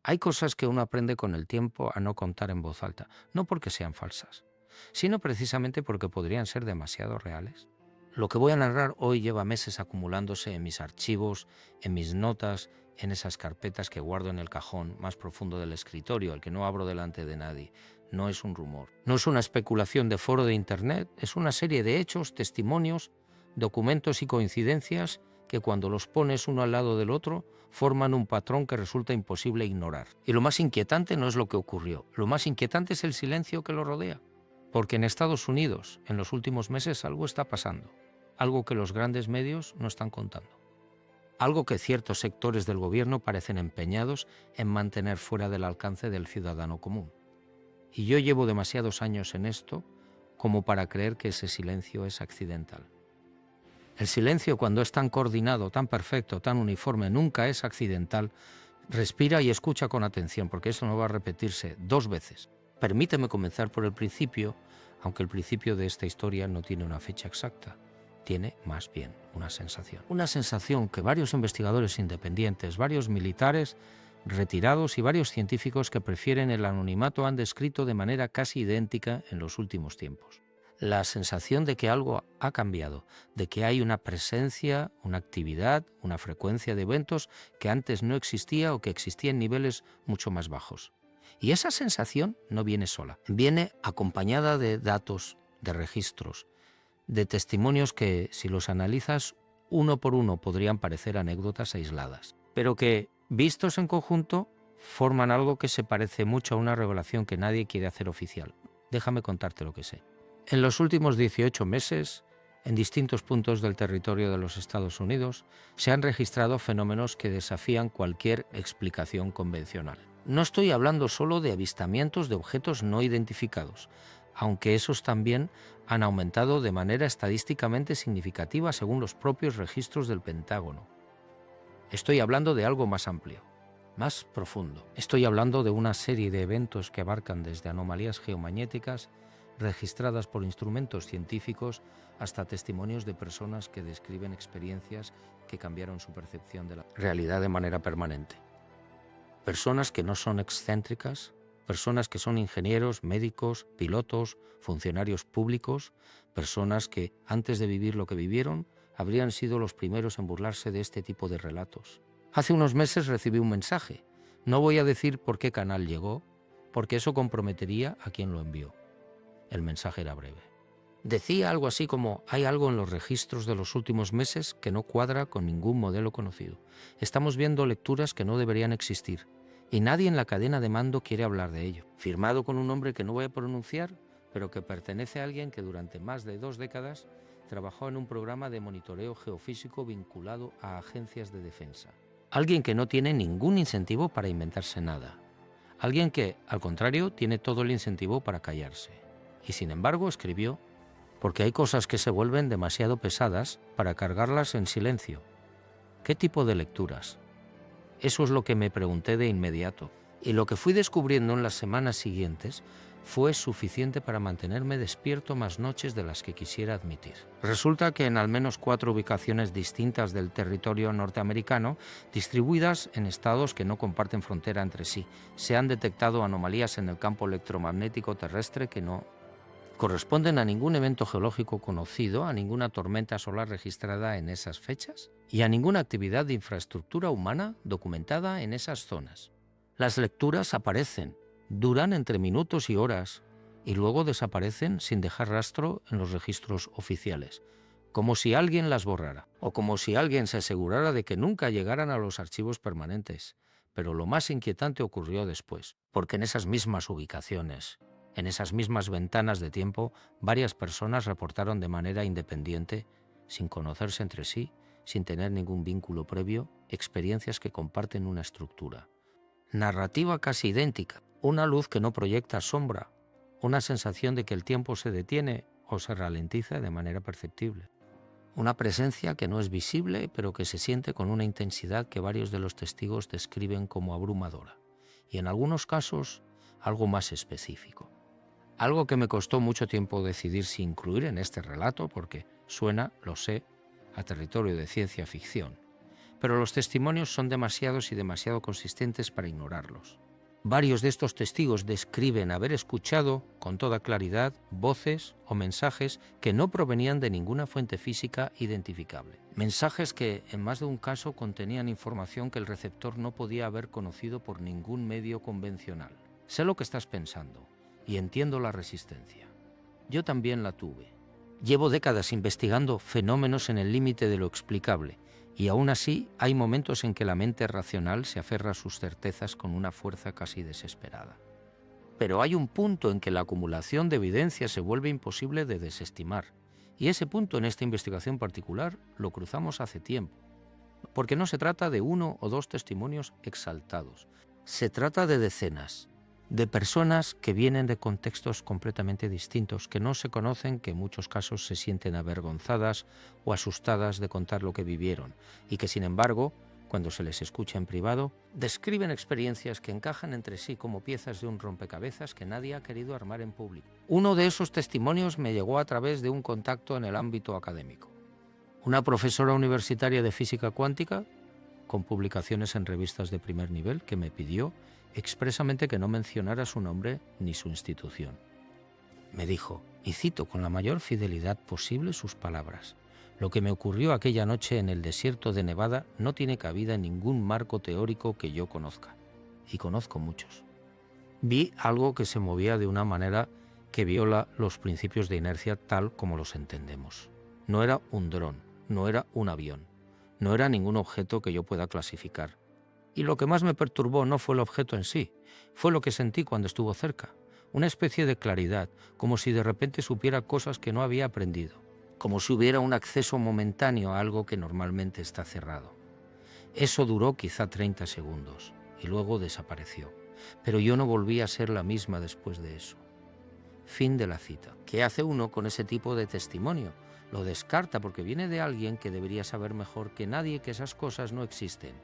Hay cosas que uno aprende con el tiempo a no contar en voz alta, no porque sean falsas, sino precisamente porque podrían ser demasiado reales. Lo que voy a narrar hoy lleva meses acumulándose en mis archivos, en mis notas, en esas carpetas que guardo en el cajón más profundo del escritorio, el que no abro delante de nadie. No es un rumor, no es una especulación de foro de internet, es una serie de hechos, testimonios, documentos y coincidencias que cuando los pones uno al lado del otro forman un patrón que resulta imposible ignorar. Y lo más inquietante no es lo que ocurrió, lo más inquietante es el silencio que lo rodea. Porque en Estados Unidos, en los últimos meses, algo está pasando, algo que los grandes medios no están contando, algo que ciertos sectores del gobierno parecen empeñados en mantener fuera del alcance del ciudadano común. Y yo llevo demasiados años en esto como para creer que ese silencio es accidental. El silencio, cuando es tan coordinado, tan perfecto, tan uniforme, nunca es accidental. Respira y escucha con atención, porque eso no va a repetirse dos veces. Permíteme comenzar por el principio, aunque el principio de esta historia no tiene una fecha exacta. Tiene más bien una sensación. Una sensación que varios investigadores independientes, varios militares retirados y varios científicos que prefieren el anonimato han descrito de manera casi idéntica en los últimos tiempos. La sensación de que algo ha cambiado, de que hay una presencia, una actividad, una frecuencia de eventos que antes no existía o que existía en niveles mucho más bajos. Y esa sensación no viene sola, viene acompañada de datos, de registros, de testimonios que, si los analizas uno por uno, podrían parecer anécdotas aisladas, pero que, vistos en conjunto, forman algo que se parece mucho a una revelación que nadie quiere hacer oficial. Déjame contarte lo que sé. En los últimos 18 meses, en distintos puntos del territorio de los Estados Unidos, se han registrado fenómenos que desafían cualquier explicación convencional. No estoy hablando solo de avistamientos de objetos no identificados, aunque esos también han aumentado de manera estadísticamente significativa según los propios registros del Pentágono. Estoy hablando de algo más amplio, más profundo. Estoy hablando de una serie de eventos que abarcan desde anomalías geomagnéticas registradas por instrumentos científicos hasta testimonios de personas que describen experiencias que cambiaron su percepción de la realidad de manera permanente. Personas que no son excéntricas, personas que son ingenieros, médicos, pilotos, funcionarios públicos, personas que, antes de vivir lo que vivieron, habrían sido los primeros en burlarse de este tipo de relatos. Hace unos meses recibí un mensaje. No voy a decir por qué canal llegó, porque eso comprometería a quien lo envió. El mensaje era breve. Decía algo así como: hay algo en los registros de los últimos meses que no cuadra con ningún modelo conocido. Estamos viendo lecturas que no deberían existir y nadie en la cadena de mando quiere hablar de ello. Firmado con un nombre que no voy a pronunciar, pero que pertenece a alguien que durante más de 2 décadas trabajó en un programa de monitoreo geofísico vinculado a agencias de defensa. Alguien que no tiene ningún incentivo para inventarse nada. Alguien que, al contrario, tiene todo el incentivo para callarse. Y sin embargo escribió: porque hay cosas que se vuelven demasiado pesadas para cargarlas en silencio. ¿Qué tipo de lecturas? Eso es lo que me pregunté de inmediato. Y lo que fui descubriendo en las semanas siguientes fue suficiente para mantenerme despierto más noches de las que quisiera admitir. Resulta que en al menos 4 ubicaciones distintas del territorio norteamericano, distribuidas en estados que no comparten frontera entre sí, se han detectado anomalías en el campo electromagnético terrestre que no corresponden a ningún evento geológico conocido, a ninguna tormenta solar registrada en esas fechas y a ninguna actividad de infraestructura humana documentada en esas zonas. Las lecturas aparecen, duran entre minutos y horas y luego desaparecen sin dejar rastro en los registros oficiales, como si alguien las borrara o como si alguien se asegurara de que nunca llegaran a los archivos permanentes. Pero lo más inquietante ocurrió después, porque en esas mismas ubicaciones, en esas mismas ventanas de tiempo, varias personas reportaron de manera independiente, sin conocerse entre sí, sin tener ningún vínculo previo, experiencias que comparten una estructura. Narrativa casi idéntica, una luz que no proyecta sombra, una sensación de que el tiempo se detiene o se ralentiza de manera perceptible. Una presencia que no es visible, pero que se siente con una intensidad que varios de los testigos describen como abrumadora, y en algunos casos algo más específico. Algo que me costó mucho tiempo decidir si incluir en este relato, porque suena, lo sé, a territorio de ciencia ficción. pero los testimonios son demasiados y demasiado consistentes para ignorarlos. Varios de estos testigos describen haber escuchado con toda claridad voces o mensajes que no provenían de ninguna fuente física identificable. Mensajes que, en más de un caso, contenían información que el receptor no podía haber conocido por ningún medio convencional. Sé lo que estás pensando y entiendo la resistencia. Yo también la tuve. Llevo décadas investigando fenómenos en el límite de lo explicable, y aún así hay momentos en que la mente racional se aferra a sus certezas con una fuerza casi desesperada. Pero hay un punto en que la acumulación de evidencia se vuelve imposible de desestimar, y ese punto en esta investigación particular lo cruzamos hace tiempo, porque no se trata de uno o dos testimonios exaltados, se trata de decenas, de personas que vienen de contextos completamente distintos, que no se conocen, que en muchos casos se sienten avergonzadas o asustadas de contar lo que vivieron y que, sin embargo, cuando se les escucha en privado, describen experiencias que encajan entre sí como piezas de un rompecabezas que nadie ha querido armar en público. Uno de esos testimonios me llegó a través de un contacto en el ámbito académico. Una profesora universitaria de física cuántica, con publicaciones en revistas de primer nivel, que me pidió expresamente que no mencionara su nombre ni su institución. Me dijo, y cito con la mayor fidelidad posible sus palabras: lo que me ocurrió aquella noche en el desierto de Nevada no tiene cabida en ningún marco teórico que yo conozca, y conozco muchos. Vi algo que se movía de una manera que viola los principios de inercia tal como los entendemos. No era un dron, no era un avión, no era ningún objeto que yo pueda clasificar. Y lo que más me perturbó no fue el objeto en sí, fue lo que sentí cuando estuvo cerca, una especie de claridad, como si de repente supiera cosas que no había aprendido, como si hubiera un acceso momentáneo a algo que normalmente está cerrado. Eso duró quizá 30 segundos y luego desapareció, pero yo no volví a ser la misma después de eso. Fin de la cita. ¿Qué hace uno con ese tipo de testimonio? Lo descarta porque viene de alguien que debería saber mejor que nadie que esas cosas no existen,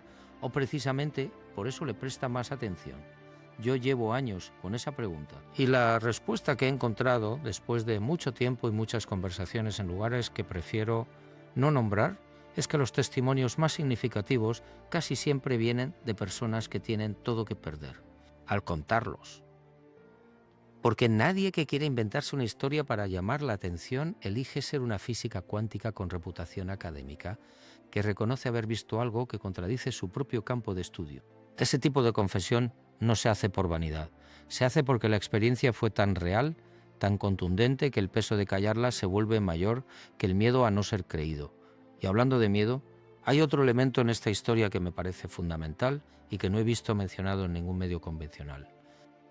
o precisamente por eso le presta más atención. Yo llevo años con esa pregunta y la respuesta que he encontrado después de mucho tiempo y muchas conversaciones en lugares que prefiero no nombrar es que los testimonios más significativos casi siempre vienen de personas que tienen todo que perder al contarlos. Porque nadie que quiera inventarse una historia para llamar la atención elige ser una física cuántica con reputación académica que reconoce haber visto algo que contradice su propio campo de estudio. Ese tipo de confesión no se hace por vanidad, se hace porque la experiencia fue tan real, tan contundente, que el peso de callarla se vuelve mayor que el miedo a no ser creído. Y hablando de miedo, hay otro elemento en esta historia que me parece fundamental y que no he visto mencionado en ningún medio convencional.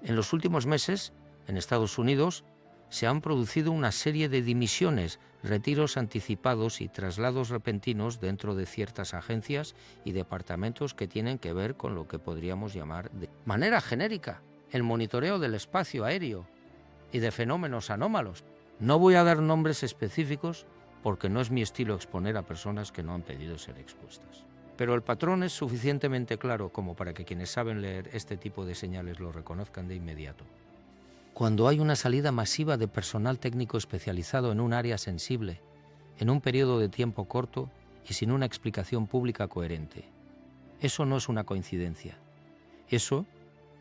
En los últimos meses, en Estados Unidos, se han producido una serie de dimisiones, retiros anticipados y traslados repentinos dentro de ciertas agencias y departamentos que tienen que ver con lo que podríamos llamar de manera genérica el monitoreo del espacio aéreo y de fenómenos anómalos. No voy a dar nombres específicos porque no es mi estilo exponer a personas que no han pedido ser expuestas. Pero el patrón es suficientemente claro como para que quienes saben leer este tipo de señales lo reconozcan de inmediato. Cuando hay una salida masiva de personal técnico especializado en un área sensible, en un periodo de tiempo corto y sin una explicación pública coherente, eso no es una coincidencia, eso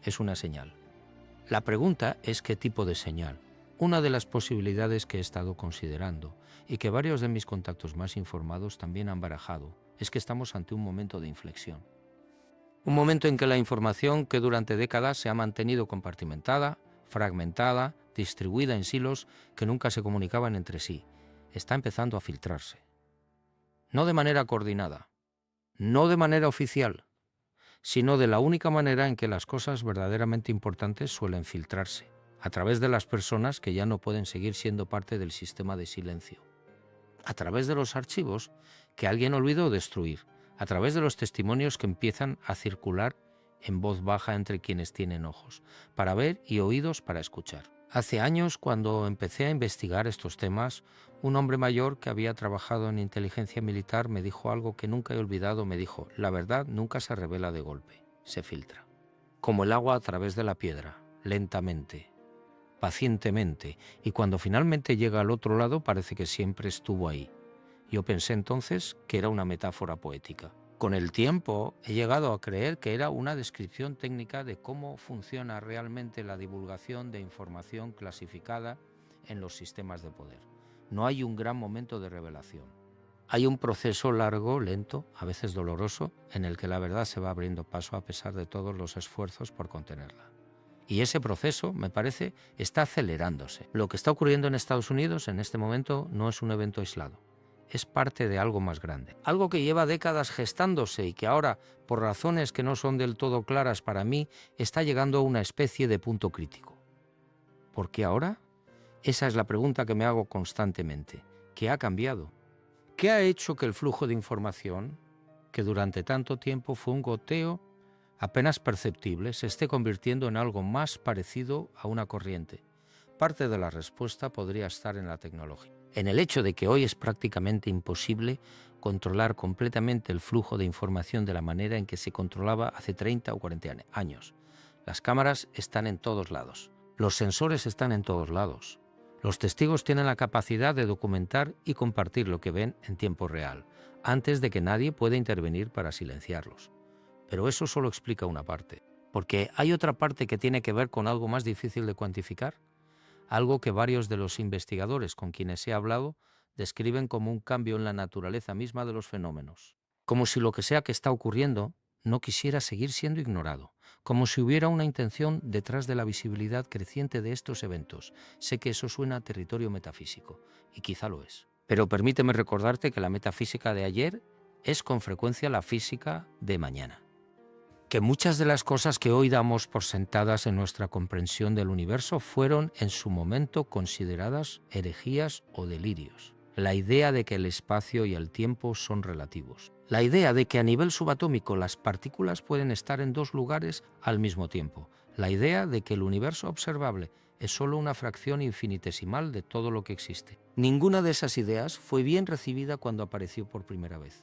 es una señal. La pregunta es qué tipo de señal. Una de las posibilidades que he estado considerando y que varios de mis contactos más informados también han barajado es que estamos ante un momento de inflexión. Un momento en que la información que durante décadas se ha mantenido compartimentada, fragmentada, distribuida en silos que nunca se comunicaban entre sí, está empezando a filtrarse. No de manera coordinada, no de manera oficial, sino de la única manera en que las cosas verdaderamente importantes suelen filtrarse, a través de las personas que ya no pueden seguir siendo parte del sistema de silencio, a través de los archivos que alguien olvidó destruir, a través de los testimonios que empiezan a circular en voz baja entre quienes tienen ojos, para ver y oídos para escuchar. Hace años, cuando empecé a investigar estos temas, un hombre mayor que había trabajado en inteligencia militar me dijo algo que nunca he olvidado. Me dijo: la verdad nunca se revela de golpe, se filtra. Como el agua a través de la piedra, lentamente, pacientemente, y cuando finalmente llega al otro lado parece que siempre estuvo ahí. Yo pensé entonces que era una metáfora poética. Con el tiempo he llegado a creer que era una descripción técnica de cómo funciona realmente la divulgación de información clasificada en los sistemas de poder. No hay un gran momento de revelación. Hay un proceso largo, lento, a veces doloroso, en el que la verdad se va abriendo paso a pesar de todos los esfuerzos por contenerla. Y ese proceso, me parece, está acelerándose. Lo que está ocurriendo en Estados Unidos en este momento no es un evento aislado. Es parte de algo más grande. Algo que lleva décadas gestándose y que ahora, por razones que no son del todo claras para mí, está llegando a una especie de punto crítico. ¿Por qué ahora? Esa es la pregunta que me hago constantemente. ¿Qué ha cambiado? ¿Qué ha hecho que el flujo de información, que durante tanto tiempo fue un goteo apenas perceptible, se esté convirtiendo en algo más parecido a una corriente? Parte de la respuesta podría estar en la tecnología, en el hecho de que hoy es prácticamente imposible controlar completamente el flujo de información de la manera en que se controlaba hace 30 o 40 años. Las cámaras están en todos lados, los sensores están en todos lados. Los testigos tienen la capacidad de documentar y compartir lo que ven en tiempo real, antes de que nadie pueda intervenir para silenciarlos. Pero eso solo explica una parte, porque hay otra parte que tiene que ver con algo más difícil de cuantificar, algo que varios de los investigadores con quienes he hablado describen como un cambio en la naturaleza misma de los fenómenos, como si lo que sea que está ocurriendo no quisiera seguir siendo ignorado, como si hubiera una intención detrás de la visibilidad creciente de estos eventos. Sé que eso suena a territorio metafísico, y quizá lo es. Pero permíteme recordarte que la metafísica de ayer es con frecuencia la física de mañana. Que muchas de las cosas que hoy damos por sentadas en nuestra comprensión del universo fueron en su momento consideradas herejías o delirios. La idea de que el espacio y el tiempo son relativos. La idea de que a nivel subatómico las partículas pueden estar en dos lugares al mismo tiempo. La idea de que el universo observable es solo una fracción infinitesimal de todo lo que existe. Ninguna de esas ideas fue bien recibida cuando apareció por primera vez.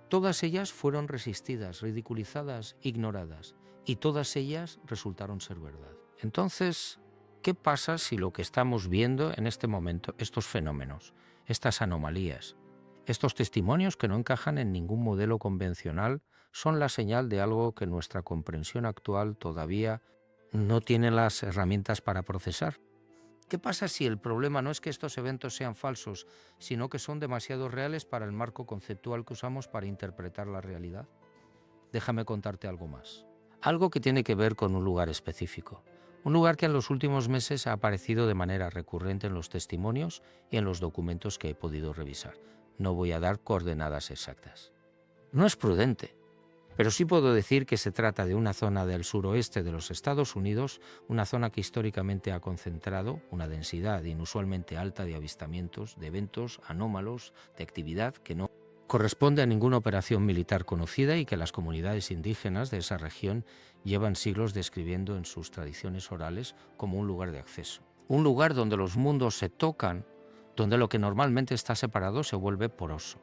Todas ellas fueron resistidas, ridiculizadas, ignoradas, y todas ellas resultaron ser verdad. Entonces, ¿qué pasa si lo que estamos viendo en este momento, estos fenómenos, estas anomalías, estos testimonios que no encajan en ningún modelo convencional, son la señal de algo que nuestra comprensión actual todavía no tiene las herramientas para procesar? ¿Qué pasa si el problema no es que estos eventos sean falsos, sino que son demasiado reales para el marco conceptual que usamos para interpretar la realidad? Déjame contarte algo más. Algo que tiene que ver con un lugar específico. Un lugar que en los últimos meses ha aparecido de manera recurrente en los testimonios y en los documentos que he podido revisar. No voy a dar coordenadas exactas. No es prudente, pero sí puedo decir que se trata de una zona del suroeste de los Estados Unidos, una zona que históricamente ha concentrado una densidad inusualmente alta de avistamientos, de eventos anómalos, de actividad que no corresponde a ninguna operación militar conocida y que las comunidades indígenas de esa región llevan siglos describiendo en sus tradiciones orales como un lugar de acceso. Un lugar donde los mundos se tocan, donde lo que normalmente está separado se vuelve poroso.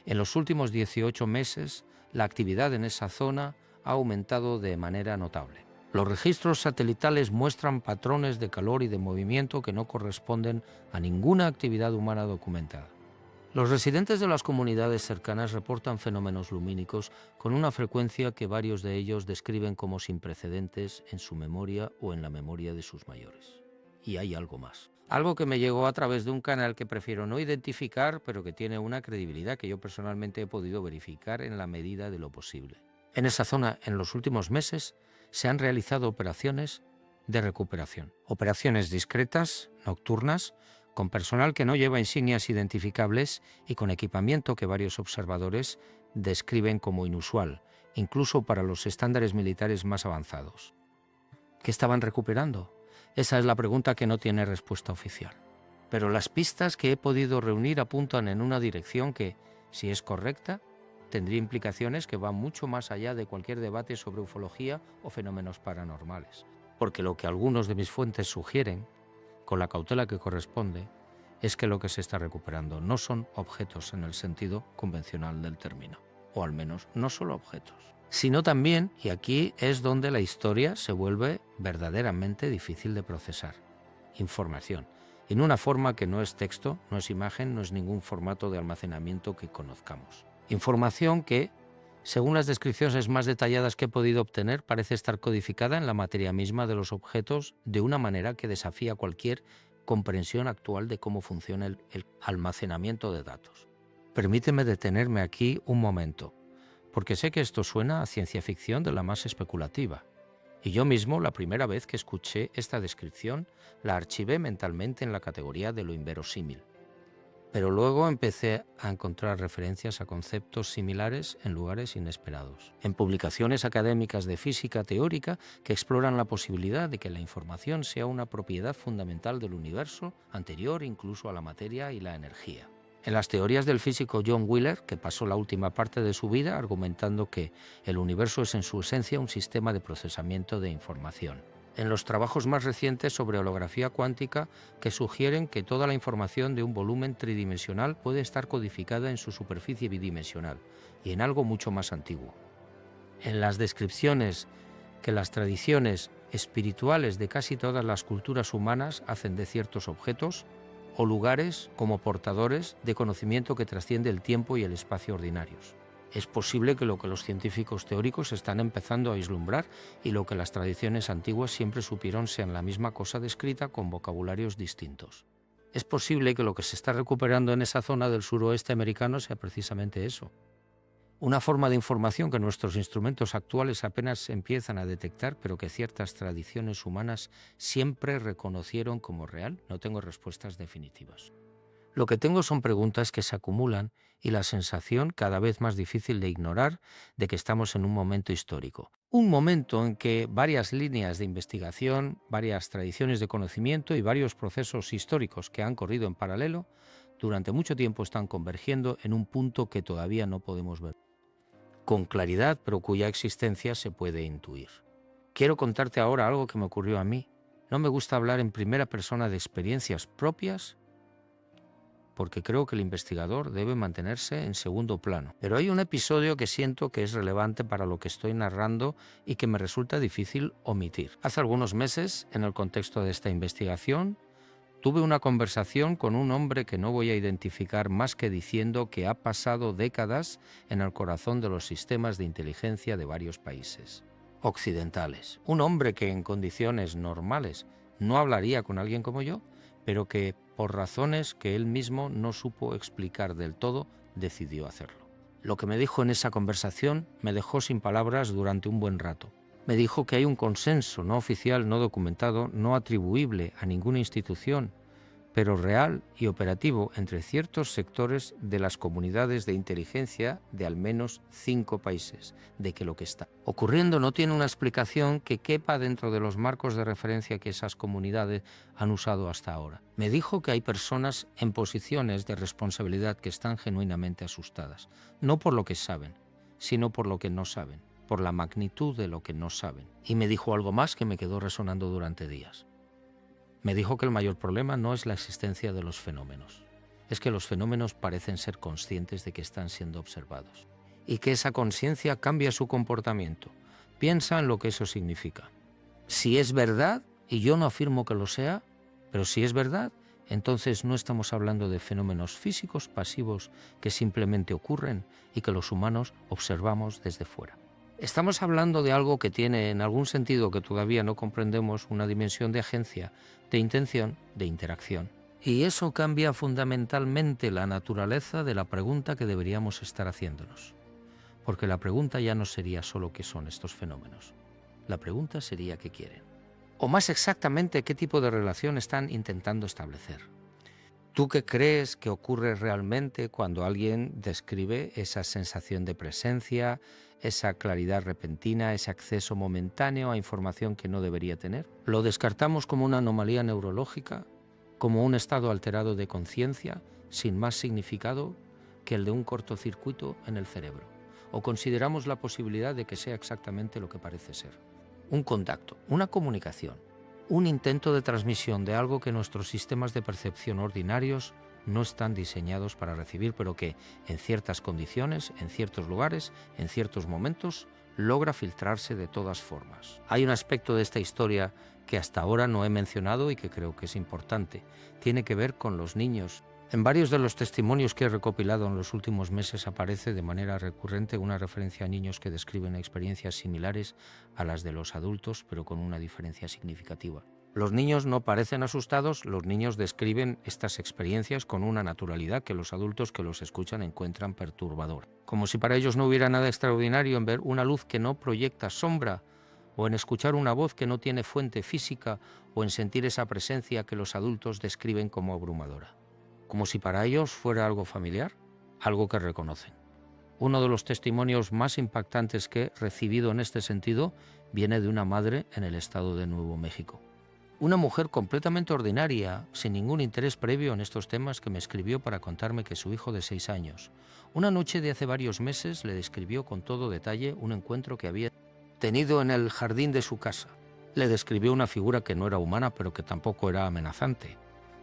En los últimos 18 meses, la actividad en esa zona ha aumentado de manera notable. Los registros satelitales muestran patrones de calor y de movimiento que no corresponden a ninguna actividad humana documentada. Los residentes de las comunidades cercanas reportan fenómenos lumínicos con una frecuencia que varios de ellos describen como sin precedentes en su memoria o en la memoria de sus mayores. Y hay algo más. Algo que me llegó a través de un canal que prefiero no identificar, pero que tiene una credibilidad que yo personalmente he podido verificar en la medida de lo posible. En esa zona, en los últimos meses, se han realizado operaciones de recuperación. Operaciones discretas, nocturnas, con personal que no lleva insignias identificables y con equipamiento que varios observadores describen como inusual, incluso para los estándares militares más avanzados. ¿Qué estaban recuperando? Esa es la pregunta que no tiene respuesta oficial. Pero las pistas que he podido reunir apuntan en una dirección que, si es correcta, tendría implicaciones que van mucho más allá de cualquier debate sobre ufología o fenómenos paranormales. Porque lo que algunos de mis fuentes sugieren, con la cautela que corresponde, es que lo que se está recuperando no son objetos en el sentido convencional del término, o al menos no solo objetos, sino también, y aquí es donde la historia se vuelve verdaderamente difícil de procesar, información, en una forma que no es texto, no es imagen, no es ningún formato de almacenamiento que conozcamos. Información que, Según las descripciones más detalladas que he podido obtener, parece estar codificada en la materia misma de los objetos de una manera que desafía cualquier comprensión actual de cómo funciona el almacenamiento de datos. Permíteme detenerme aquí un momento, porque sé que esto suena a ciencia ficción de la más especulativa. Y yo mismo, la primera vez que escuché esta descripción, la archivé mentalmente en la categoría de lo inverosímil. Pero luego empecé a encontrar referencias a conceptos similares en lugares inesperados. En publicaciones académicas de física teórica que exploran la posibilidad de que la información sea una propiedad fundamental del universo, anterior incluso a la materia y la energía. En las teorías del físico John Wheeler, que pasó la última parte de su vida argumentando que el universo es en su esencia un sistema de procesamiento de información. En los trabajos más recientes sobre holografía cuántica, que sugieren que toda la información de un volumen tridimensional puede estar codificada en su superficie bidimensional y en algo mucho más antiguo. En las descripciones que las tradiciones espirituales de casi todas las culturas humanas hacen de ciertos objetos o lugares como portadores de conocimiento que trasciende el tiempo y el espacio ordinarios. Es posible que lo que los científicos teóricos están empezando a vislumbrar y lo que las tradiciones antiguas siempre supieron sean la misma cosa descrita con vocabularios distintos. Es posible que lo que se está recuperando en esa zona del suroeste americano sea precisamente eso. Una forma de información que nuestros instrumentos actuales apenas empiezan a detectar, pero que ciertas tradiciones humanas siempre reconocieron como real. No tengo respuestas definitivas. Lo que tengo son preguntas que se acumulan y la sensación, cada vez más difícil de ignorar, de que estamos en un momento histórico. Un momento en que varias líneas de investigación, varias tradiciones de conocimiento y varios procesos históricos que han corrido en paralelo, durante mucho tiempo están convergiendo en un punto que todavía no podemos ver con claridad, pero cuya existencia se puede intuir. Quiero contarte ahora algo que me ocurrió a mí. No me gusta hablar en primera persona de experiencias propias, porque creo que el investigador debe mantenerse en segundo plano. Pero hay un episodio que siento que es relevante para lo que estoy narrando y que me resulta difícil omitir. Hace algunos meses, en el contexto de esta investigación, tuve una conversación con un hombre que no voy a identificar más que diciendo que ha pasado décadas en el corazón de los sistemas de inteligencia de varios países occidentales. Un hombre que en condiciones normales no hablaría con alguien como yo, pero que, por razones que él mismo no supo explicar del todo, decidió hacerlo. Lo que me dijo en esa conversación me dejó sin palabras durante un buen rato. Me dijo que hay un consenso no oficial, no documentado, no atribuible a ninguna institución, pero real y operativo entre ciertos sectores de las comunidades de inteligencia de al menos 5 países, de que lo que está ocurriendo no tiene una explicación que quepa dentro de los marcos de referencia que esas comunidades han usado hasta ahora. Me dijo que hay personas en posiciones de responsabilidad que están genuinamente asustadas, no por lo que saben, sino por lo que no saben, por la magnitud de lo que no saben. Y me dijo algo más que me quedó resonando durante días. Me dijo que el mayor problema no es la existencia de los fenómenos, es que los fenómenos parecen ser conscientes de que están siendo observados y que esa conciencia cambia su comportamiento. Piensa en lo que eso significa. Si es verdad, y yo no afirmo que lo sea, pero si es verdad, entonces no estamos hablando de fenómenos físicos pasivos que simplemente ocurren y que los humanos observamos desde fuera. Estamos hablando de algo que tiene, en algún sentido que todavía no comprendemos, una dimensión de agencia, de intención, de interacción. Y eso cambia fundamentalmente la naturaleza de la pregunta que deberíamos estar haciéndonos. Porque la pregunta ya no sería solo qué son estos fenómenos. La pregunta sería qué quieren. O más exactamente, qué tipo de relación están intentando establecer. ¿Tú qué crees que ocurre realmente cuando alguien describe esa sensación de presencia, esa claridad repentina, ese acceso momentáneo a información que no debería tener? ¿Lo descartamos como una anomalía neurológica, como un estado alterado de conciencia, sin más significado que el de un cortocircuito en el cerebro? ¿O consideramos la posibilidad de que sea exactamente lo que parece ser? Un contacto, una comunicación. Un intento de transmisión de algo que nuestros sistemas de percepción ordinarios no están diseñados para recibir, pero que, en ciertas condiciones, en ciertos lugares, en ciertos momentos, logra filtrarse de todas formas. Hay un aspecto de esta historia que hasta ahora no he mencionado y que creo que es importante. Tiene que ver con los niños. En varios de los testimonios que he recopilado en los últimos meses aparece de manera recurrente una referencia a niños que describen experiencias similares a las de los adultos, pero con una diferencia significativa. Los niños no parecen asustados, los niños describen estas experiencias con una naturalidad que los adultos que los escuchan encuentran perturbadora. Como si para ellos no hubiera nada extraordinario en ver una luz que no proyecta sombra, o en escuchar una voz que no tiene fuente física, o en sentir esa presencia que los adultos describen como abrumadora. Como si para ellos fuera algo familiar, algo que reconocen. Uno de los testimonios más impactantes que he recibido en este sentido viene de una madre en el estado de Nuevo México. Una mujer completamente ordinaria, sin ningún interés previo en estos temas, que me escribió para contarme que su hijo de 6 años, una noche de hace varios meses, le describió con todo detalle un encuentro que había tenido en el jardín de su casa. Le describió una figura que no era humana, pero que tampoco era amenazante.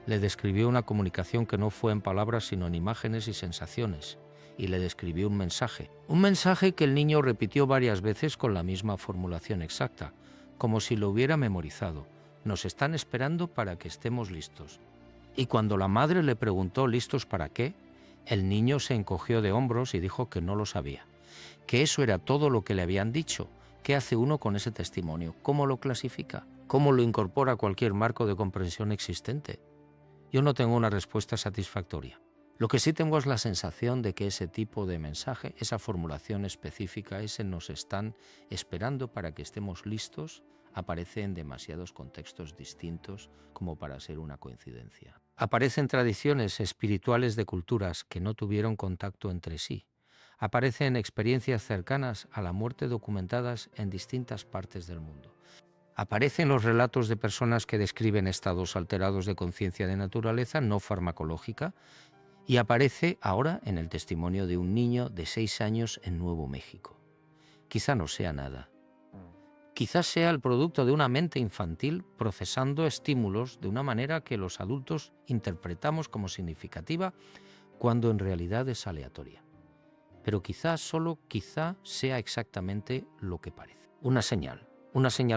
Le describió una comunicación que no fue en palabras, sino en imágenes y sensaciones. Y le describió un mensaje que el niño repitió varias veces con la misma formulación exacta, como si lo hubiera memorizado. Nos están esperando para que estemos listos. Y cuando la madre le preguntó ¿listos para qué?, el niño se encogió de hombros y dijo que no lo sabía, que eso era todo lo que le habían dicho. ¿Qué hace uno con ese testimonio? ¿Cómo lo clasifica? ¿Cómo lo incorpora a cualquier marco de comprensión existente? Yo no tengo una respuesta satisfactoria. Lo que sí tengo es la sensación de que ese tipo de mensaje, esa formulación específica, ese nos están esperando para que estemos listos, aparece en demasiados contextos distintos como para ser una coincidencia. Aparecen tradiciones espirituales de culturas que no tuvieron contacto entre sí. Aparecen experiencias cercanas a la muerte documentadas en distintas partes del mundo. Aparecen los relatos de personas que describen estados alterados de conciencia de naturaleza no farmacológica, y aparece ahora en el testimonio de un niño de 6 años en Nuevo México. Quizá no sea nada. Quizás sea el producto de una mente infantil procesando estímulos de una manera que los adultos interpretamos como significativa cuando en realidad es aleatoria. Pero quizás, solo quizá, sea exactamente lo que parece. Una señal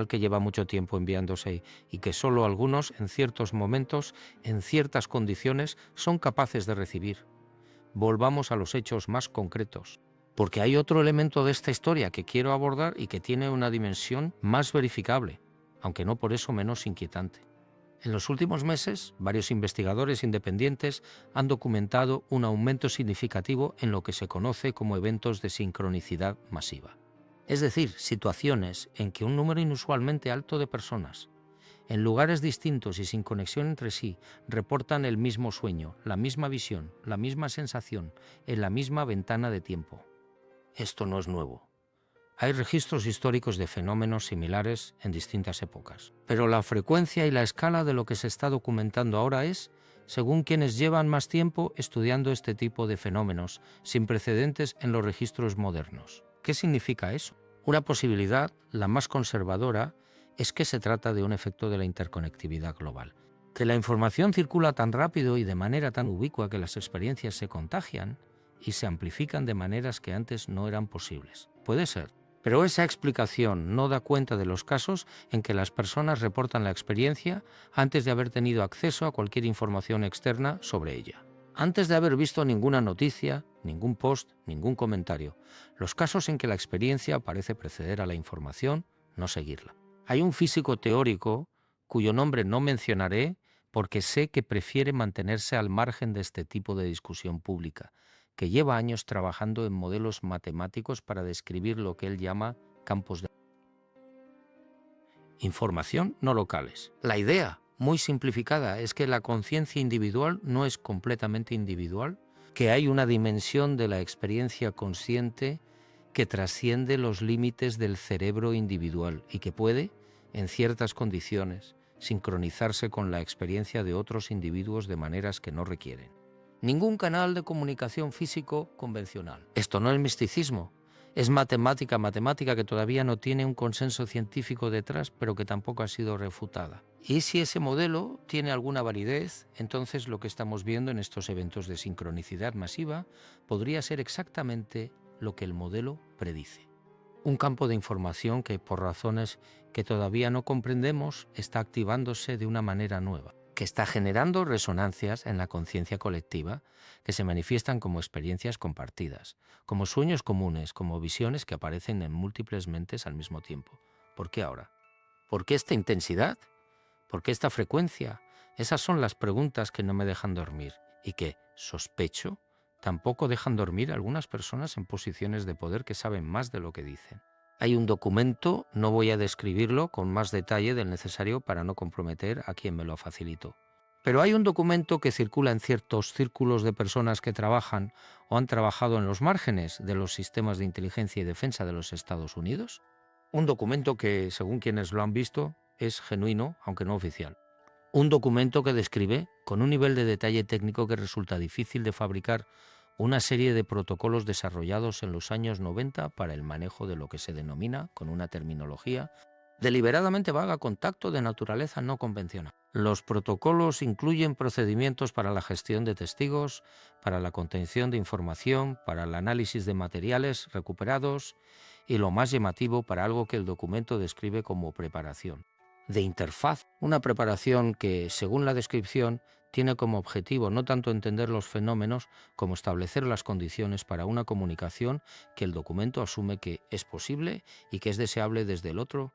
que lleva mucho tiempo enviándose y que solo algunos, en ciertos momentos, en ciertas condiciones, son capaces de recibir. Volvamos a los hechos más concretos, porque hay otro elemento de esta historia que quiero abordar y que tiene una dimensión más verificable, aunque no por eso menos inquietante. En los últimos meses, varios investigadores independientes han documentado un aumento significativo en lo que se conoce como eventos de sincronicidad masiva. Es decir, situaciones en que un número inusualmente alto de personas, en lugares distintos y sin conexión entre sí, reportan el mismo sueño, la misma visión, la misma sensación, en la misma ventana de tiempo. Esto no es nuevo. Hay registros históricos de fenómenos similares en distintas épocas, pero la frecuencia y la escala de lo que se está documentando ahora es, según quienes llevan más tiempo estudiando este tipo de fenómenos, sin precedentes en los registros modernos. ¿Qué significa eso? Una posibilidad, la más conservadora, es que se trata de un efecto de la interconectividad global. Que la información circula tan rápido y de manera tan ubicua que las experiencias se contagian y se amplifican de maneras que antes no eran posibles. Puede ser. Pero esa explicación no da cuenta de los casos en que las personas reportan la experiencia antes de haber tenido acceso a cualquier información externa sobre ella. Antes de haber visto ninguna noticia, ningún post, ningún comentario. Los casos en que la experiencia parece preceder a la información, no seguirla. Hay un físico teórico, cuyo nombre no mencionaré porque sé que prefiere mantenerse al margen de este tipo de discusión pública, que lleva años trabajando en modelos matemáticos para describir lo que él llama campos de información no locales. La idea, muy simplificada, es que la conciencia individual no es completamente individual, que hay una dimensión de la experiencia consciente que trasciende los límites del cerebro individual y que puede, en ciertas condiciones, sincronizarse con la experiencia de otros individuos de maneras que no requieren ningún canal de comunicación físico convencional. Esto no es misticismo, es matemática que todavía no tiene un consenso científico detrás, pero que tampoco ha sido refutada. Y si ese modelo tiene alguna validez, entonces lo que estamos viendo en estos eventos de sincronicidad masiva podría ser exactamente lo que el modelo predice. Un campo de información que, por razones que todavía no comprendemos, está activándose de una manera nueva. que está generando resonancias en la conciencia colectiva que se manifiestan como experiencias compartidas, como sueños comunes, como visiones que aparecen en múltiples mentes al mismo tiempo. ¿Por qué ahora? ¿Por qué esta intensidad? ¿Por qué esta frecuencia? Esas son las preguntas que no me dejan dormir y que, sospecho, tampoco dejan dormir a algunas personas en posiciones de poder que saben más de lo que dicen. Hay un documento, no voy a describirlo con más detalle del necesario para no comprometer a quien me lo facilitó. Pero hay un documento que circula en ciertos círculos de personas que trabajan o han trabajado en los márgenes de los sistemas de inteligencia y defensa de los Estados Unidos. Un documento que, según quienes lo han visto, es genuino, aunque no oficial. Un documento que describe, con un nivel de detalle técnico que resulta difícil de fabricar, una serie de protocolos desarrollados en los años 90 para el manejo de lo que se denomina, con una terminología deliberadamente vaga, contacto de naturaleza no convencional. Los protocolos incluyen procedimientos para la gestión de testigos, para la contención de información, para el análisis de materiales recuperados y, lo más llamativo, para algo que el documento describe como preparación de interfaz, una preparación que, según la descripción, tiene como objetivo no tanto entender los fenómenos como establecer las condiciones para una comunicación que el documento asume que es posible y que es deseable desde el otro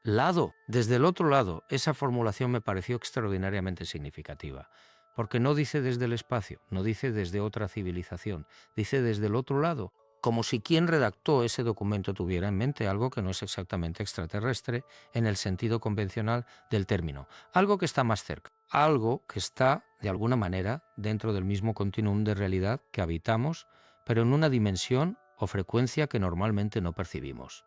lado. Desde el otro lado, esa formulación me pareció extraordinariamente significativa, porque no dice desde el espacio, no dice desde otra civilización, dice desde el otro lado, como si quien redactó ese documento tuviera en mente algo que no es exactamente extraterrestre en el sentido convencional del término, algo que está más cerca, algo que está, de alguna manera, dentro del mismo continuum de realidad que habitamos, pero en una dimensión o frecuencia que normalmente no percibimos.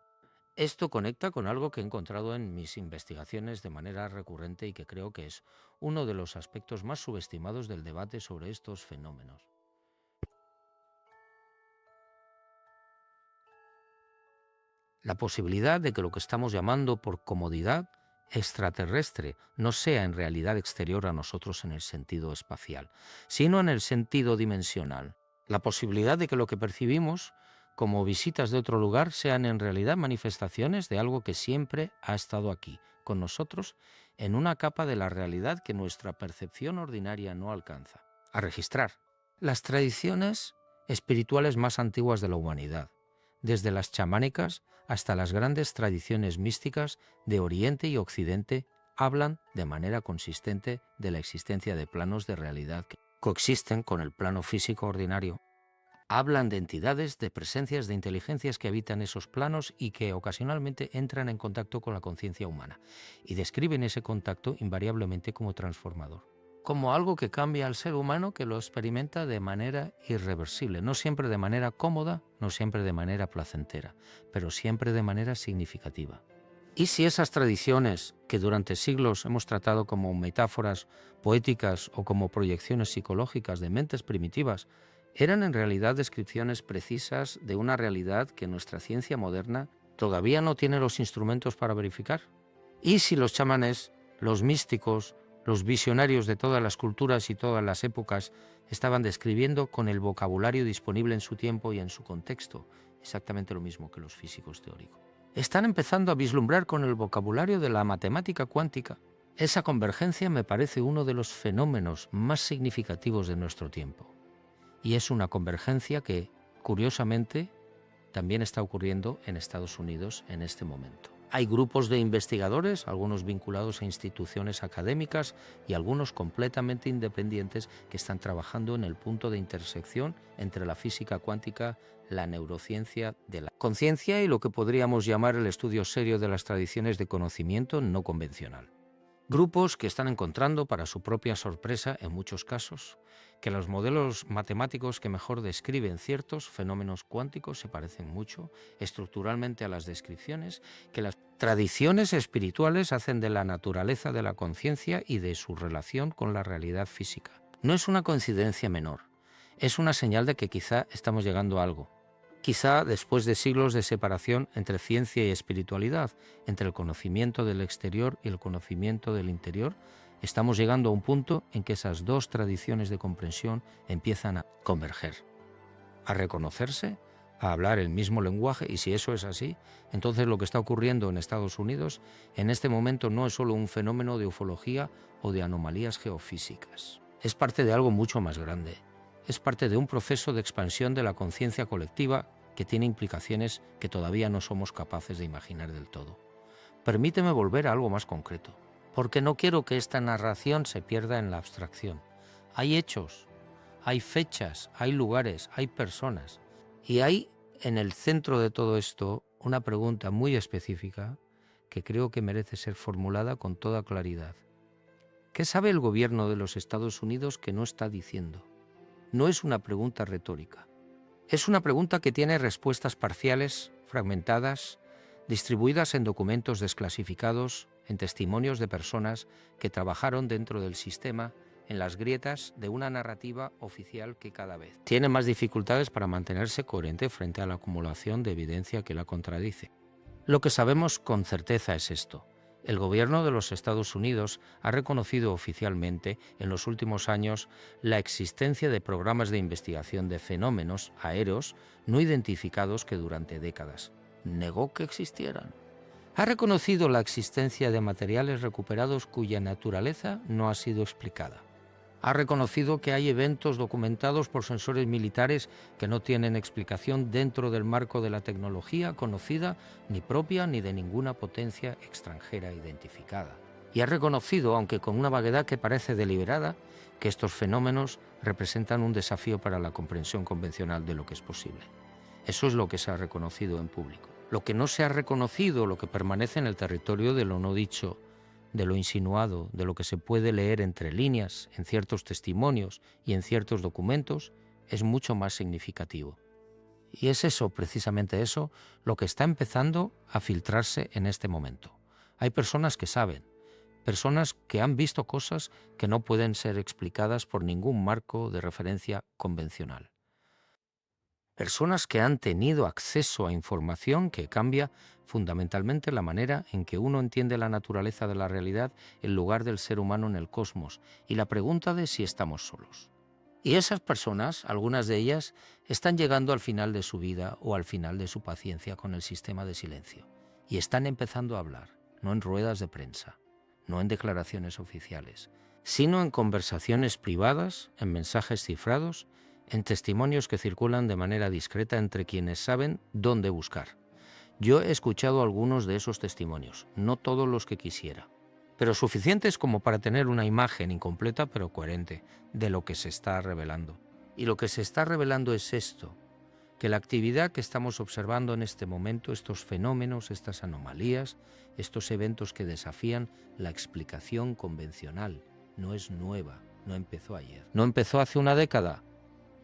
Esto conecta con algo que he encontrado en mis investigaciones de manera recurrente y que creo que es uno de los aspectos más subestimados del debate sobre estos fenómenos. La posibilidad de que lo que estamos llamando por comodidad extraterrestre no sea en realidad exterior a nosotros en el sentido espacial, sino en el sentido dimensional. La posibilidad de que lo que percibimos como visitas de otro lugar sean en realidad manifestaciones de algo que siempre ha estado aquí, con nosotros, en una capa de la realidad que nuestra percepción ordinaria no alcanza a registrar. Las tradiciones espirituales más antiguas de la humanidad, desde las chamánicas hasta las grandes tradiciones místicas de Oriente y Occidente, hablan de manera consistente de la existencia de planos de realidad que coexisten con el plano físico ordinario. Hablan de entidades, de presencias, de inteligencias que habitan esos planos y que ocasionalmente entran en contacto con la conciencia humana, y describen ese contacto invariablemente como transformador, como algo que cambia al ser humano, que lo experimenta de manera irreversible, no siempre de manera cómoda, no siempre de manera placentera, pero siempre de manera significativa. ¿Y si esas tradiciones que durante siglos hemos tratado como metáforas poéticas o como proyecciones psicológicas de mentes primitivas eran en realidad descripciones precisas de una realidad que nuestra ciencia moderna todavía no tiene los instrumentos para verificar? ¿Y si los chamanes, los místicos, los visionarios de todas las culturas y todas las épocas estaban describiendo con el vocabulario disponible en su tiempo y en su contexto exactamente lo mismo que los físicos teóricos? Están empezando a vislumbrar con el vocabulario de la matemática cuántica. Esa convergencia me parece uno de los fenómenos más significativos de nuestro tiempo. Y es una convergencia que, curiosamente, también está ocurriendo en Estados Unidos en este momento. Hay grupos de investigadores, algunos vinculados a instituciones académicas y algunos completamente independientes que están trabajando en el punto de intersección entre la física cuántica, la neurociencia de la conciencia y lo que podríamos llamar el estudio serio de las tradiciones de conocimiento no convencional. Grupos que están encontrando, para su propia sorpresa en muchos casos, que los modelos matemáticos que mejor describen ciertos fenómenos cuánticos se parecen mucho estructuralmente a las descripciones que las tradiciones espirituales hacen de la naturaleza de la conciencia y de su relación con la realidad física. No es una coincidencia menor, es una señal de que quizá estamos llegando a algo. Quizá después de siglos de separación entre ciencia y espiritualidad, entre el conocimiento del exterior y el conocimiento del interior, estamos llegando a un punto en que esas dos tradiciones de comprensión empiezan a converger, a reconocerse, a hablar el mismo lenguaje, y si eso es así, entonces lo que está ocurriendo en Estados Unidos en este momento no es solo un fenómeno de ufología o de anomalías geofísicas. Es parte de algo mucho más grande. Es parte de un proceso de expansión de la conciencia colectiva que tiene implicaciones que todavía no somos capaces de imaginar del todo. Permíteme volver a algo más concreto, porque no quiero que esta narración se pierda en la abstracción. Hay hechos, hay fechas, hay lugares, hay personas. Y hay en el centro de todo esto una pregunta muy específica que creo que merece ser formulada con toda claridad. ¿Qué sabe el gobierno de los Estados Unidos que no está diciendo? No es una pregunta retórica. Es una pregunta que tiene respuestas parciales, fragmentadas, distribuidas en documentos desclasificados, en testimonios de personas que trabajaron dentro del sistema, en las grietas de una narrativa oficial que cada vez tiene más dificultades para mantenerse coherente frente a la acumulación de evidencia que la contradice. Lo que sabemos con certeza es esto. El gobierno de los Estados Unidos ha reconocido oficialmente en los últimos años la existencia de programas de investigación de fenómenos aéreos no identificados que durante décadas negó que existieran. Ha reconocido la existencia de materiales recuperados cuya naturaleza no ha sido explicada. Ha reconocido que hay eventos documentados por sensores militares que no tienen explicación dentro del marco de la tecnología conocida, ni propia ni de ninguna potencia extranjera identificada. Y ha reconocido, aunque con una vaguedad que parece deliberada, que estos fenómenos representan un desafío para la comprensión convencional de lo que es posible. Eso es lo que se ha reconocido en público. Lo que no se ha reconocido, lo que permanece en el territorio de lo no dicho, de lo insinuado, de lo que se puede leer entre líneas, en ciertos testimonios y en ciertos documentos, es mucho más significativo. Y es eso, precisamente eso, lo que está empezando a filtrarse en este momento. Hay personas que saben, personas que han visto cosas que no pueden ser explicadas por ningún marco de referencia convencional. Personas que han tenido acceso a información que cambia fundamentalmente la manera en que uno entiende la naturaleza de la realidad, el lugar del ser humano en el cosmos y la pregunta de si estamos solos. Y esas personas, algunas de ellas, están llegando al final de su vida o al final de su paciencia con el sistema de silencio. Y están empezando a hablar, no en ruedas de prensa, no en declaraciones oficiales, sino en conversaciones privadas, en mensajes cifrados, en testimonios que circulan de manera discreta entre quienes saben dónde buscar. Yo he escuchado algunos de esos testimonios, no todos los que quisiera, pero suficientes como para tener una imagen incompleta pero coherente de lo que se está revelando. Y lo que se está revelando es esto, que la actividad que estamos observando en este momento, estos fenómenos, estas anomalías, estos eventos que desafían la explicación convencional, no es nueva, no empezó ayer. No empezó hace una década.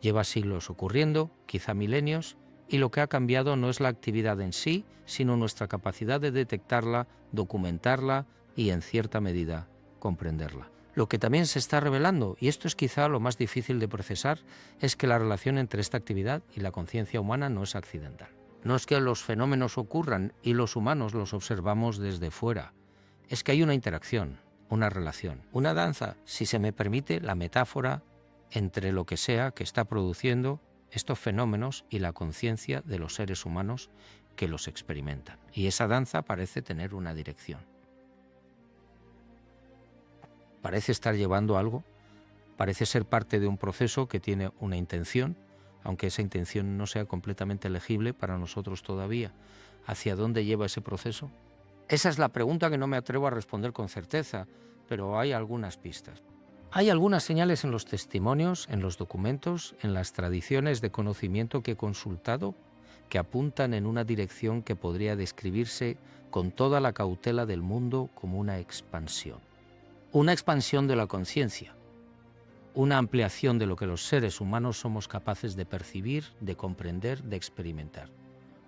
Lleva siglos ocurriendo, quizá milenios, y lo que ha cambiado no es la actividad en sí, sino nuestra capacidad de detectarla, documentarla y, en cierta medida, comprenderla. Lo que también se está revelando, y esto es quizá lo más difícil de procesar, es que la relación entre esta actividad y la conciencia humana no es accidental. No es que los fenómenos ocurran y los humanos los observamos desde fuera. Es que hay una interacción, una relación, una danza, si se me permite la metáfora, entre lo que sea que está produciendo estos fenómenos y la conciencia de los seres humanos que los experimentan. Y esa danza parece tener una dirección. Parece estar llevando algo, parece ser parte de un proceso que tiene una intención, aunque esa intención no sea completamente legible para nosotros todavía. ¿Hacia dónde lleva ese proceso? Esa es la pregunta que no me atrevo a responder con certeza, pero hay algunas pistas. Hay algunas señales en los testimonios, en los documentos, en las tradiciones de conocimiento que he consultado, que apuntan en una dirección que podría describirse con toda la cautela del mundo como una expansión. Una expansión de la conciencia, una ampliación de lo que los seres humanos somos capaces de percibir, de comprender, de experimentar.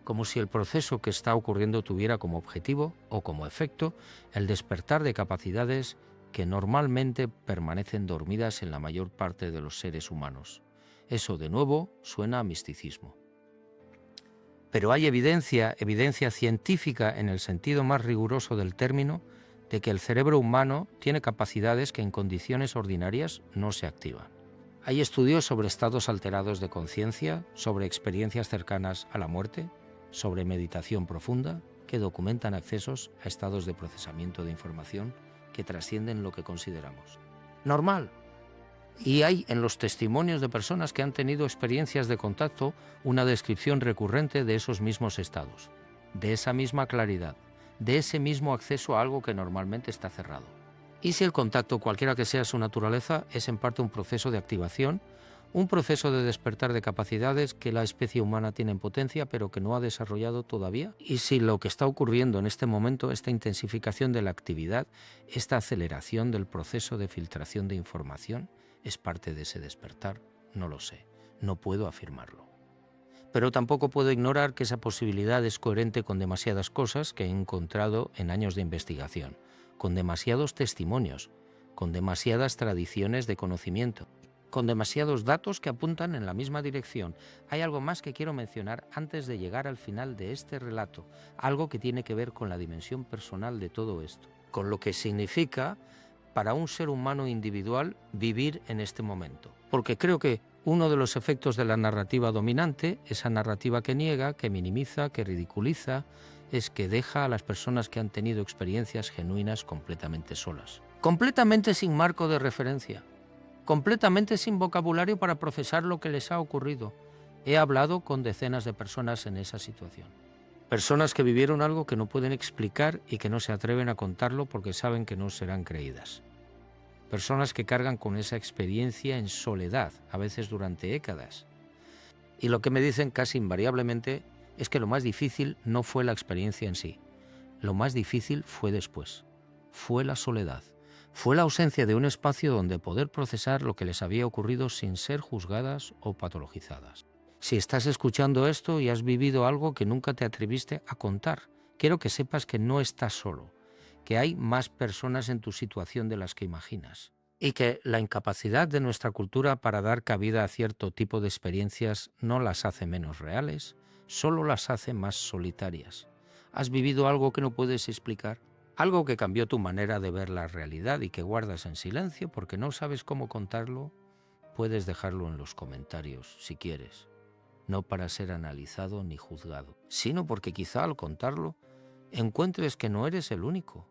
Como si el proceso que está ocurriendo tuviera como objetivo o como efecto el despertar de capacidades que normalmente permanecen dormidas en la mayor parte de los seres humanos. Eso, de nuevo, suena a misticismo. Pero hay evidencia científica en el sentido más riguroso del término, de que el cerebro humano tiene capacidades que en condiciones ordinarias no se activan. Hay estudios sobre estados alterados de conciencia, sobre experiencias cercanas a la muerte, sobre meditación profunda, que documentan accesos a estados de procesamiento de información que trascienden lo que consideramos normal. Y hay en los testimonios de personas que han tenido experiencias de contacto una descripción recurrente de esos mismos estados, de esa misma claridad, de ese mismo acceso a algo que normalmente está cerrado. Y si el contacto, cualquiera que sea su naturaleza, es en parte un proceso de activación, un proceso de despertar de capacidades que la especie humana tiene en potencia pero que no ha desarrollado todavía, y si lo que está ocurriendo en este momento, esta intensificación de la actividad, esta aceleración del proceso de filtración de información, es parte de ese despertar, no lo sé, no puedo afirmarlo. Pero tampoco puedo ignorar que esa posibilidad es coherente con demasiadas cosas que he encontrado en años de investigación, con demasiados testimonios, con demasiadas tradiciones de conocimiento, con demasiados datos que apuntan en la misma dirección. Hay algo más que quiero mencionar antes de llegar al final de este relato, algo que tiene que ver con la dimensión personal de todo esto, con lo que significa para un ser humano individual vivir en este momento. Porque creo que uno de los efectos de la narrativa dominante, esa narrativa que niega, que minimiza, que ridiculiza, es que deja a las personas que han tenido experiencias genuinas completamente solas. Completamente sin marco de referencia. Completamente sin vocabulario para procesar lo que les ha ocurrido. He hablado con decenas de personas en esa situación. Personas que vivieron algo que no pueden explicar y que no se atreven a contarlo porque saben que no serán creídas. Personas que cargan con esa experiencia en soledad, a veces durante décadas. Y lo que me dicen casi invariablemente es que lo más difícil no fue la experiencia en sí. Lo más difícil fue después. Fue la soledad. Fue la ausencia de un espacio donde poder procesar lo que les había ocurrido sin ser juzgadas o patologizadas. Si estás escuchando esto y has vivido algo que nunca te atreviste a contar, quiero que sepas que no estás solo, que hay más personas en tu situación de las que imaginas, y que la incapacidad de nuestra cultura para dar cabida a cierto tipo de experiencias no las hace menos reales, solo las hace más solitarias. ¿Has vivido algo que no puedes explicar? Algo que cambió tu manera de ver la realidad y que guardas en silencio porque no sabes cómo contarlo. Puedes dejarlo en los comentarios si quieres, no para ser analizado ni juzgado, sino porque quizá al contarlo encuentres que no eres el único,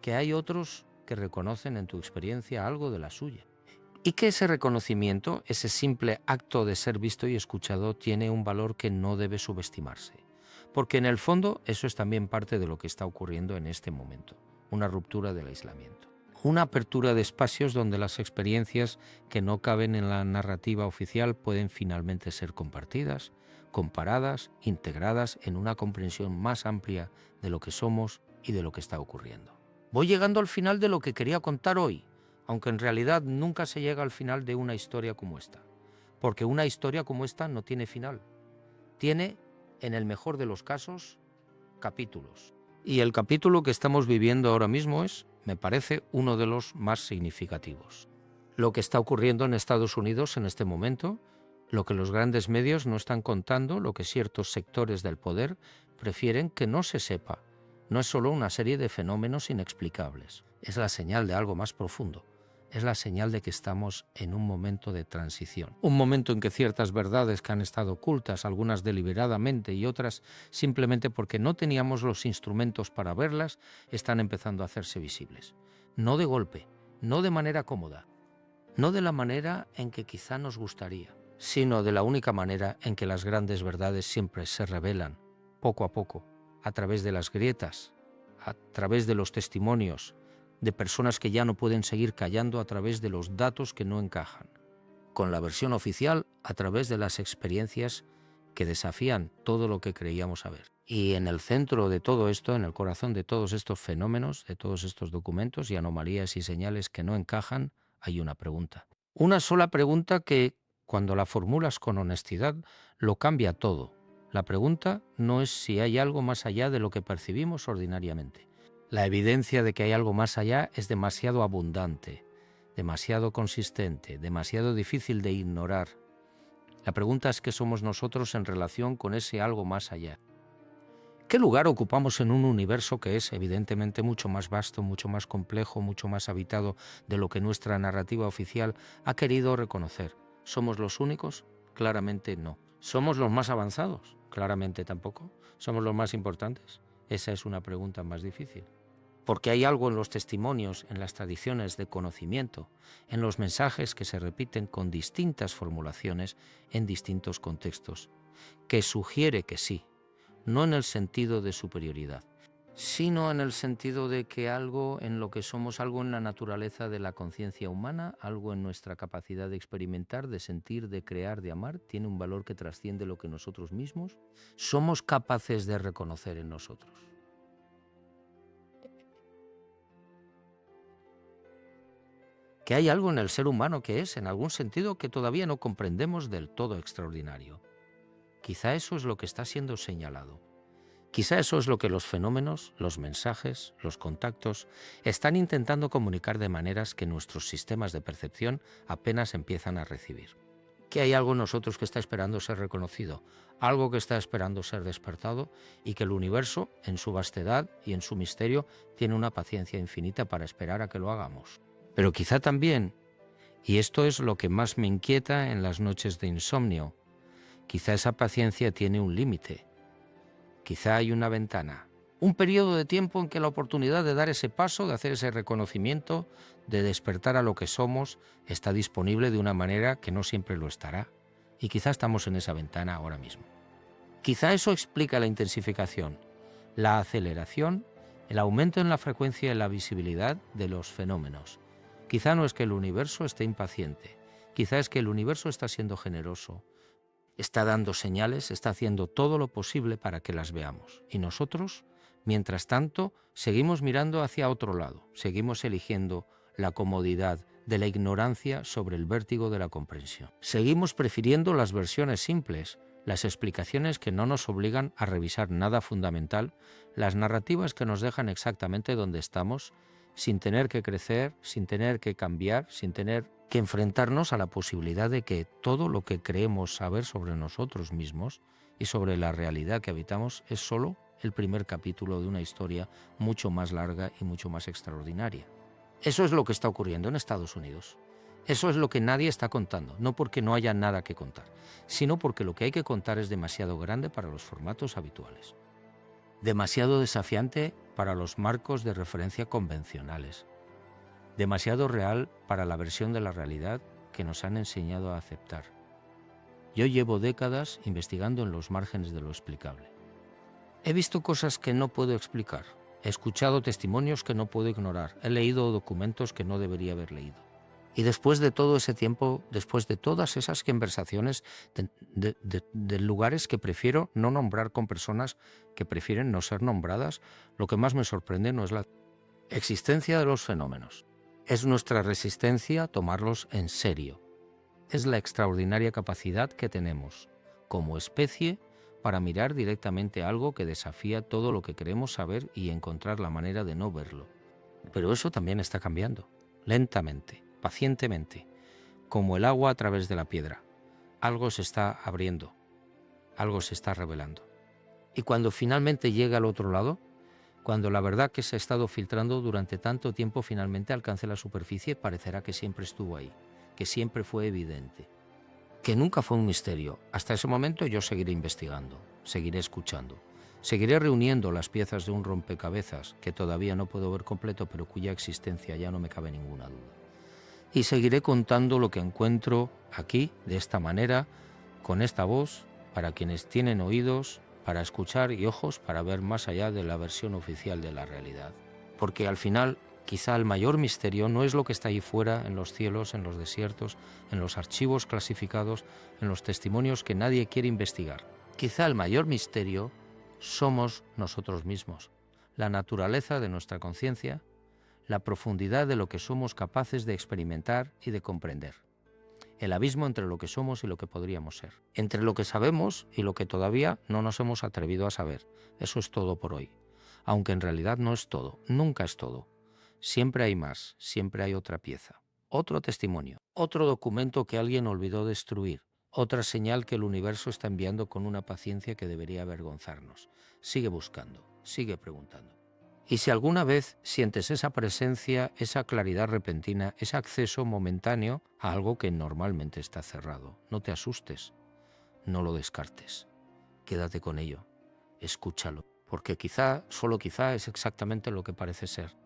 que hay otros que reconocen en tu experiencia algo de la suya. Y que ese reconocimiento, ese simple acto de ser visto y escuchado, tiene un valor que no debe subestimarse. Porque en el fondo eso es también parte de lo que está ocurriendo en este momento, una ruptura del aislamiento. Una apertura de espacios donde las experiencias que no caben en la narrativa oficial pueden finalmente ser compartidas, comparadas, integradas en una comprensión más amplia de lo que somos y de lo que está ocurriendo. Voy llegando al final de lo que quería contar hoy, aunque en realidad nunca se llega al final de una historia como esta, porque una historia como esta no tiene final. Tiene, en el mejor de los casos, capítulos. Y el capítulo que estamos viviendo ahora mismo es, me parece, uno de los más significativos. Lo que está ocurriendo en Estados Unidos en este momento, lo que los grandes medios no están contando, lo que ciertos sectores del poder prefieren que no se sepa, no es solo una serie de fenómenos inexplicables, es la señal de algo más profundo. Es la señal de que estamos en un momento de transición. Un momento en que ciertas verdades que han estado ocultas, algunas deliberadamente y otras simplemente porque no teníamos los instrumentos para verlas, están empezando a hacerse visibles. No de golpe, no de manera cómoda, no de la manera en que quizá nos gustaría, sino de la única manera en que las grandes verdades siempre se revelan, poco a poco, a través de las grietas, a través de los testimonios, de personas que ya no pueden seguir callando a través de los datos que no encajan, con la versión oficial a través de las experiencias que desafían todo lo que creíamos saber. Y en el centro de todo esto, en el corazón de todos estos fenómenos, de todos estos documentos y anomalías y señales que no encajan, hay una pregunta. Una sola pregunta que, cuando la formulas con honestidad, lo cambia todo. La pregunta no es si hay algo más allá de lo que percibimos ordinariamente. La evidencia de que hay algo más allá es demasiado abundante, demasiado consistente, demasiado difícil de ignorar. La pregunta es qué somos nosotros en relación con ese algo más allá. ¿Qué lugar ocupamos en un universo que es evidentemente mucho más vasto, mucho más complejo, mucho más habitado de lo que nuestra narrativa oficial ha querido reconocer? ¿Somos los únicos? Claramente no. ¿Somos los más avanzados? Claramente tampoco. ¿Somos los más importantes? Esa es una pregunta más difícil. Porque hay algo en los testimonios, en las tradiciones de conocimiento, en los mensajes que se repiten con distintas formulaciones en distintos contextos, que sugiere que sí, no en el sentido de superioridad, sino en el sentido de que algo en lo que somos, algo en la naturaleza de la conciencia humana, algo en nuestra capacidad de experimentar, de sentir, de crear, de amar, tiene un valor que trasciende lo que nosotros mismos somos capaces de reconocer en nosotros. Que hay algo en el ser humano que es, en algún sentido, que todavía no comprendemos del todo extraordinario. Quizá eso es lo que está siendo señalado. Quizá eso es lo que los fenómenos, los mensajes, los contactos están intentando comunicar de maneras que nuestros sistemas de percepción apenas empiezan a recibir. Que hay algo en nosotros que está esperando ser reconocido, algo que está esperando ser despertado y que el universo, en su vastedad y en su misterio, tiene una paciencia infinita para esperar a que lo hagamos. Pero quizá también, y esto es lo que más me inquieta en las noches de insomnio, quizá esa paciencia tiene un límite. Quizá hay una ventana, un periodo de tiempo en que la oportunidad de dar ese paso, de hacer ese reconocimiento, de despertar a lo que somos, está disponible de una manera que no siempre lo estará. Y quizá estamos en esa ventana ahora mismo. Quizá eso explica la intensificación, la aceleración, el aumento en la frecuencia y la visibilidad de los fenómenos. Quizá no es que el universo esté impaciente, quizá es que el universo está siendo generoso, está dando señales, está haciendo todo lo posible para que las veamos. Y nosotros, mientras tanto, seguimos mirando hacia otro lado, seguimos eligiendo la comodidad de la ignorancia sobre el vértigo de la comprensión. Seguimos prefiriendo las versiones simples, las explicaciones que no nos obligan a revisar nada fundamental, las narrativas que nos dejan exactamente donde estamos, sin tener que crecer, sin tener que cambiar, sin tener que enfrentarnos a la posibilidad de que todo lo que creemos saber sobre nosotros mismos y sobre la realidad que habitamos es solo el primer capítulo de una historia mucho más larga y mucho más extraordinaria. Eso es lo que está ocurriendo en Estados Unidos. Eso es lo que nadie está contando, no porque no haya nada que contar, sino porque lo que hay que contar es demasiado grande para los formatos habituales, demasiado desafiante para los marcos de referencia convencionales, demasiado real para la versión de la realidad que nos han enseñado a aceptar. Yo llevo décadas investigando en los márgenes de lo explicable. He visto cosas que no puedo explicar, he escuchado testimonios que no puedo ignorar, he leído documentos que no debería haber leído. Y después de todo ese tiempo, después de todas esas conversaciones de lugares que prefiero no nombrar con personas que prefieren no ser nombradas, lo que más me sorprende no es la existencia de los fenómenos, es nuestra resistencia a tomarlos en serio. Es la extraordinaria capacidad que tenemos, como especie, para mirar directamente algo que desafía todo lo que queremos saber y encontrar la manera de no verlo. Pero eso también está cambiando, lentamente, pacientemente, como el agua a través de la piedra. Algo se está abriendo, algo se está revelando. Y cuando finalmente llega al otro lado, cuando la verdad que se ha estado filtrando durante tanto tiempo finalmente alcance la superficie, parecerá que siempre estuvo ahí, que siempre fue evidente, que nunca fue un misterio. Hasta ese momento yo seguiré investigando, seguiré escuchando, seguiré reuniendo las piezas de un rompecabezas que todavía no puedo ver completo, pero cuya existencia ya no me cabe ninguna duda. Y seguiré contando lo que encuentro aquí, de esta manera, con esta voz, para quienes tienen oídos para escuchar y ojos para ver más allá de la versión oficial de la realidad. Porque al final, quizá el mayor misterio no es lo que está ahí fuera, en los cielos, en los desiertos, en los archivos clasificados, en los testimonios que nadie quiere investigar. Quizá el mayor misterio somos nosotros mismos, la naturaleza de nuestra conciencia, la profundidad de lo que somos capaces de experimentar y de comprender. El abismo entre lo que somos y lo que podríamos ser. Entre lo que sabemos y lo que todavía no nos hemos atrevido a saber. Eso es todo por hoy. Aunque en realidad no es todo, nunca es todo. Siempre hay más, siempre hay otra pieza. Otro testimonio, otro documento que alguien olvidó destruir, otra señal que el universo está enviando con una paciencia que debería avergonzarnos. Sigue buscando, sigue preguntando. Y si alguna vez sientes esa presencia, esa claridad repentina, ese acceso momentáneo a algo que normalmente está cerrado, no te asustes, no lo descartes, quédate con ello, escúchalo, porque quizá, solo quizá, es exactamente lo que parece ser.